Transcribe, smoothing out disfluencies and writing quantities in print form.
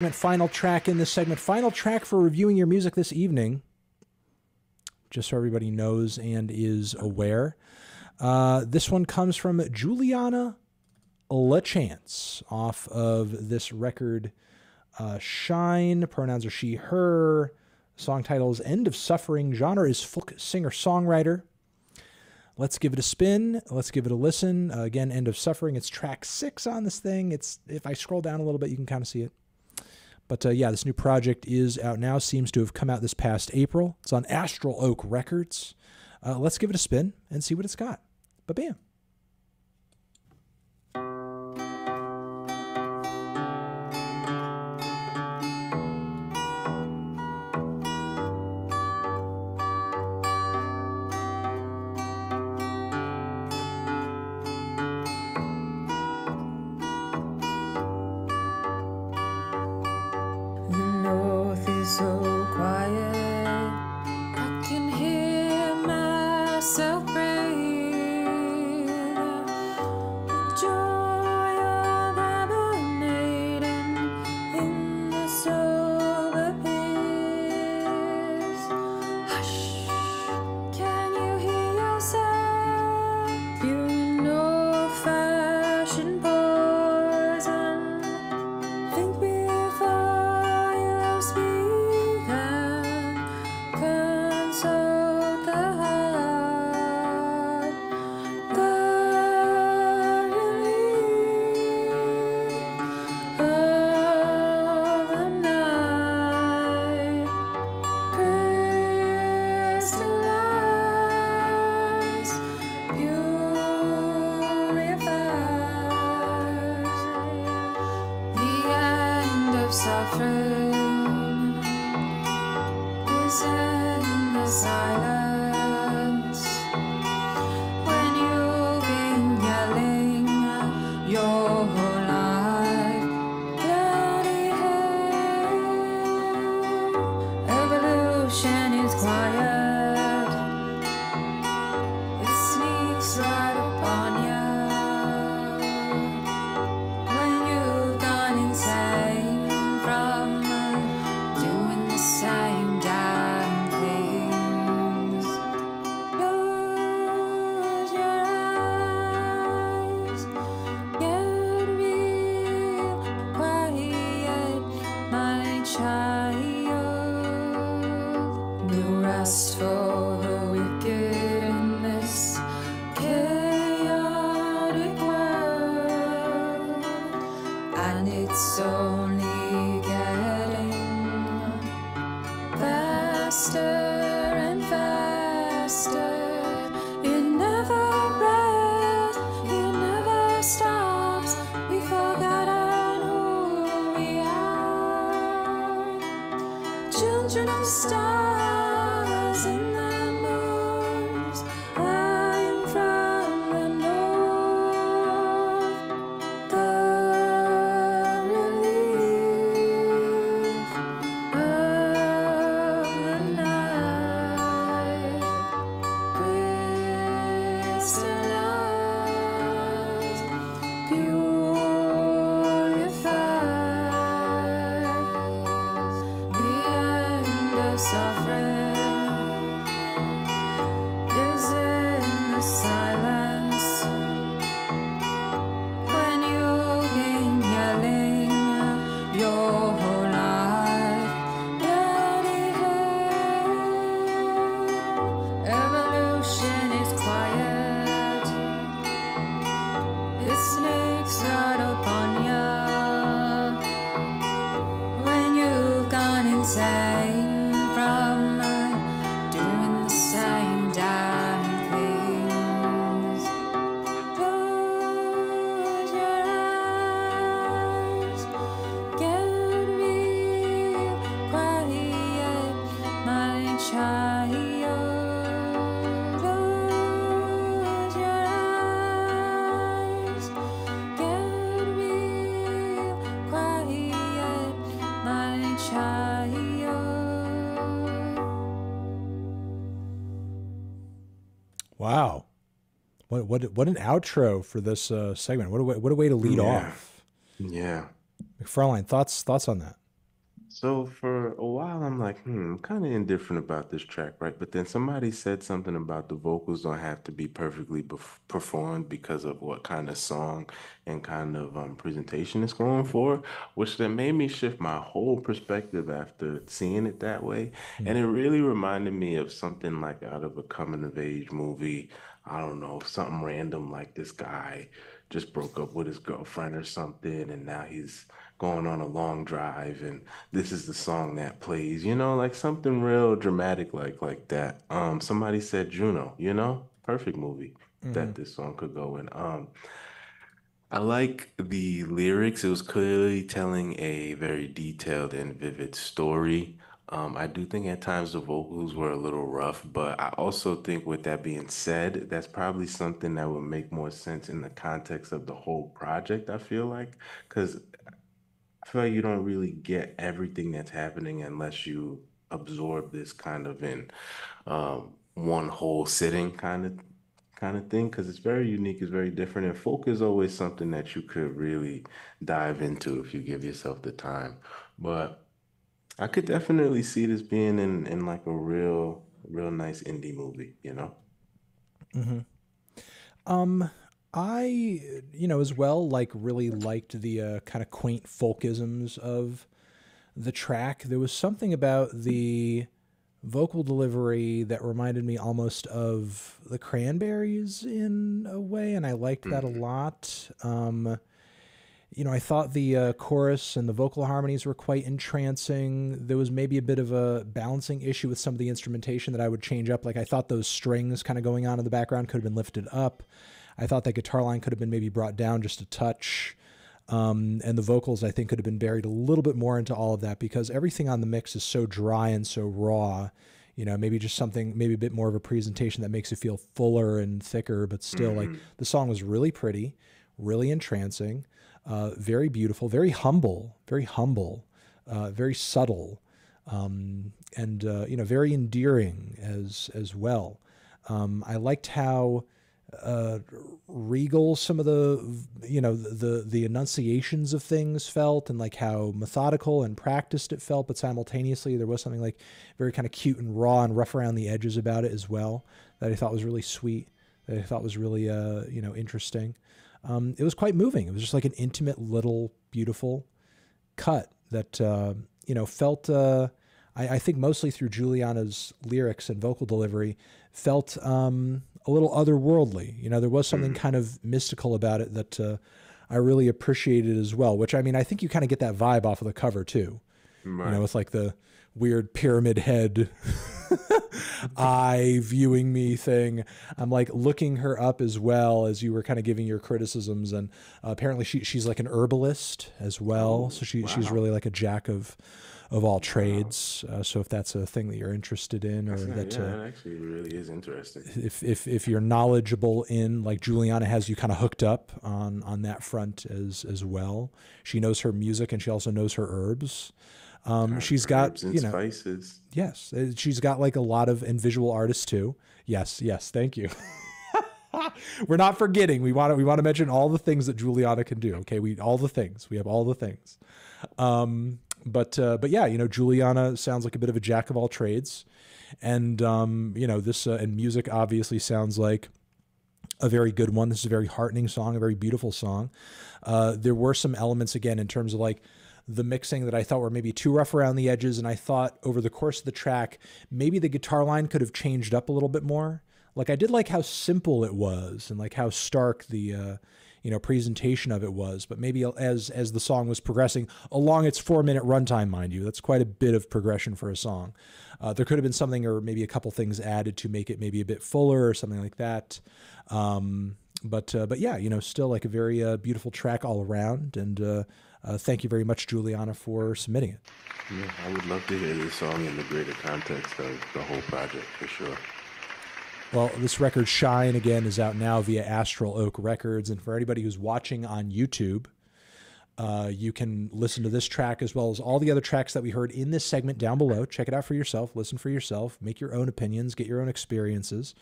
Final track in this segment. Final track for reviewing your music this evening. Just so everybody knows and is aware. This one comes from Juliana LaChance off of this record, Shine. Pronouns are she, her. Song title is End of Suffering. Genre is folk singer-songwriter. Let's give it a spin. Let's give it a listen. Again, End of Suffering. It's track 6 on this thing. If I scroll down a little bit, you can kind of see it. But yeah, this new project is out now. Seems to have come out this past April. It's on Astral Oak Records. Let's give it a spin and see what it's got. Ba-bam. So quiet, I can hear myself breathe. The joy of hibernating in the sober peace. Hush, can you hear yourself? Fearing no fashion poison. Think before you speak. Consult the heart, the relief of the night crystallize, purifies the end of suffering. In the silence, when you've been yelling your whole life, bloody hell, evolution is quiet, it sneaks right upon you, when you've gone insane from doing the same damn things. Close your eyes, get real quiet, my child. No rest for the wicked in this chaotic world, and it's only getting faster and faster. It never rests, it never stops. We've forgotten who we are. Children of stars and the moons, flying from the north. The relief of the night crystallize, purifies the end of suffering is in the silence, when you've been yelling your whole life, bloody hell, evolution is quiet, it sneaks right upon you, when you've gone insane from doing the same damn things. Close your eyes, get real quiet, my child. Close your eyes, get real quiet, my child. Wow. What an outro for this segment. What a way to lead off. Yeah. McFarlane, thoughts on that? So for a while, I'm like, I'm kind of indifferent about this track, right? But then somebody said something about the vocals don't have to be perfectly performed because of what kind of song and kind of presentation it's going for, which then made me shift my whole perspective after seeing it that way. Hmm. And it really reminded me of something like out of a coming of age movie. I don't know, something random like this guy just broke up with his girlfriend or something, and now he's going on a long drive, and this is the song that plays, like something real dramatic like that. Somebody said Juno, perfect movie Hmm. that this song could go in. I like the lyrics. It was clearly telling a very detailed and vivid story. I do think at times the vocals were a little rough, but I also think with that being said, that's probably something that would make more sense in the context of the whole project, I feel like, because I feel like you don't really get everything that's happening unless you absorb this kind of in one whole sitting kind of thing because it's very unique, it's very different, and folk is always something that you could really dive into if you give yourself the time. But I could definitely see this being in like a real nice indie movie. Hmm. Um, I, as well, like really liked the kind of quaint folkisms of the track. There was something about the vocal delivery that reminded me almost of the Cranberries in a way, and I liked that a Mhm. lot. I thought the chorus and the vocal harmonies were quite entrancing. There was maybe a bit of a balancing issue with some of the instrumentation that I would change up. Like I thought those strings kind of going on in the background could have been lifted up. I thought that guitar line could have been maybe brought down just a touch. And the vocals, I think, could have been buried a little bit more into all of that because everything on the mix is so dry and so raw. Maybe just something, maybe a bit more of a presentation that makes it feel fuller and thicker, but still, like Mhm. the song was really pretty, really entrancing, very beautiful, very humble, very subtle, and very endearing as well. I liked how uh, regal some of the enunciations of things felt, and like how methodical and practiced it felt, but simultaneously there was something like very kind of cute and raw and rough around the edges about it as well that I thought was really sweet, that I thought was really interesting. It was quite moving. It was just like an intimate little beautiful cut that felt. I think mostly through Juliana's lyrics and vocal delivery, felt a little otherworldly. There was something Mhm. kind of mystical about it that I really appreciated as well. Which I mean, I think you kind of get that vibe off of the cover too. Right. With like the weird pyramid head eye viewing me thing. I'm like looking her up as well as you were kind of giving your criticisms, and apparently she's like an herbalist as well. Oh, So she's wow. really like a jack of all Wow. trades. So if that's a thing that you're interested in, That's or not, that yeah, that actually really is interesting. if you're knowledgeable in, like Juliana has you kind of hooked up on that front as well. She knows her music and she also knows her herbs. She's got, Herbs and spices. yes, she's got like a lot of, and visual artists too. Yes, yes, thank you. We're not forgetting. We want to mention all the things that Juliana can do. Okay, all the things. We have all the things. But yeah, Juliana sounds like a bit of a jack of all trades, and this and music obviously sounds like a very good one. This is a very heartening song, a very beautiful song. There were some elements again in terms of like the mixing that I thought were maybe too rough around the edges, and I thought over the course of the track maybe the guitar line could have changed up a little bit more. Like I did like how simple it was and like how stark the presentation of it was, but maybe as the song was progressing along its 4 minute runtime, mind you, that's quite a bit of progression for a song. There could have been something or maybe a couple things added to make it maybe a bit fuller or something like that. But yeah, still like a very beautiful track all around. And thank you very much, Juliana, for submitting it. Yeah, I would love to hear this song in the greater context of the whole project for sure. Well, this record, Shine, again, is out now via Astral Oak Records. And for anybody who's watching on YouTube, you can listen to this track as well as all the other tracks that we heard in this segment down below. Check it out for yourself, listen for yourself, make your own opinions, get your own experiences.